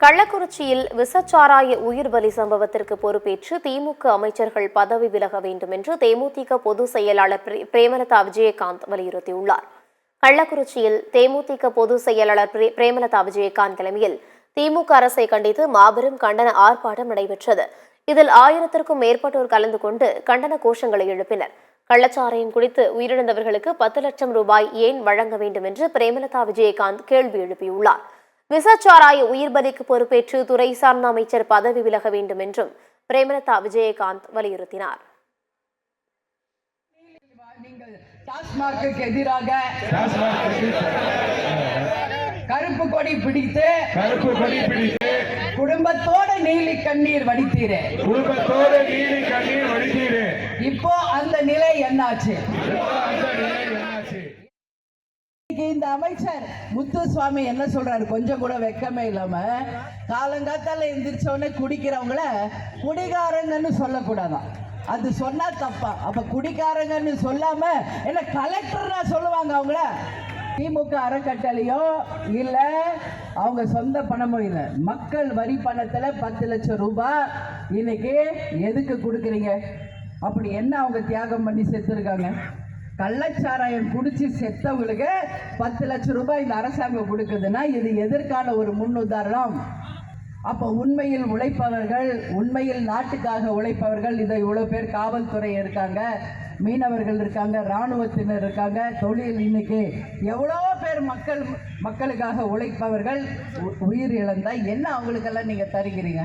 கள்ளக்குறிச்சியில் விசச்சாராய உயிர் பலி சம்பவத்திற்கு பொறுப்பேற்று திமுக அமைச்சர்கள் பதவி விலக வேண்டும் என்று தேமுதிக பொதுச் செயலாளர் பிரேமலதா விஜயகாந்த் வலியுறுத்தியுள்ளார். கள்ளக்குறிச்சியில் தேமுதிக பொதுச் செயலாளர் பிரேமலதா விஜயகாந்த் தலைமையில் திமுக அரசை கண்டித்து மாபெரும் கண்டன ஆர்ப்பாட்டம் நடைபெற்றது. இதில் 1000க்கும் மேற்பட்டோர் கலந்து கொண்டு கண்டன கோஷங்களை எழுப்பினர். கள்ளச்சாராயம் குடித்து உயிரிழந்தவர்களுக்கு 10 லட்சம் ரூபாய் ஏன் வழங்க வேண்டும் என்று பிரேமலதா விஜயகாந்த் கேள்வி எழுப்பியுள்ளார். விசச்சாராய உயிர் பலிக்கு பொறுப்பேற்று துறை சார்ந்த அமைச்சர் பதவி விலக வேண்டும் என்றும் பிரேமலதா விஜயகாந்த் வலியுறுத்தினார். டாஸ்மார்க்கு எதிராக கருப்பு கொடி பிடித்து குடும்பத்தோட நீலி கண்ணீர் வடித்தீரே. இப்போ அந்த நிலை என்னாச்சு? இந்த அமைச்சர் முத்துசுவாமி என்ன சொல்றாரு? கொஞ்சம் கூட வெக்கமே இல்லாம காலங்காத்தால எந்திரிச்சவொடனே குடிக்கிறவங்கள குடிகாரங்கன்னு சொல்லக்கூடாதான். அது சொன்னா தப்பா? அப்ப குடிக்காரங்கன்னு சொல்லாம என்ன கலெக்டர்னா சொல்லுவாங்க அவங்கள? திமுக அறக்கட்டளையோ இல்ல அவங்க சொந்த பணமோ இல்ல, மக்கள் வரி பணத்துல 10 லட்சம் ரூபாய் இன்னைக்கு எதுக்கு கொடுக்குறீங்க? அப்படி என்ன அவங்க தியாகம் பண்ணி செத்துருக்காங்க? கள்ளச்சாராயம் குடிச்சு செத்தவங்களுக்கு 10 லட்சம் ரூபாய் இந்த அரசாங்கம் கொடுக்குதுன்னா இது எதற்கான ஒரு முன்னுதாரணம்? அப்போ உண்மையில் உழைப்பவர்கள், உண்மையில் நாட்டுக்காக உழைப்பவர்கள், இதை இவ்வளோ பேர் காவல்துறை இருக்காங்க, மீனவர்கள் இருக்காங்க, இராணுவத்தினர் இருக்காங்க, தொழில் இன்னைக்கு எவ்வளோ பேர் மக்களுக்காக உழைப்பவர்கள் உயிர் இழந்தா என்ன அவங்களுக்கெல்லாம் நீங்கள் தருகிறீங்க?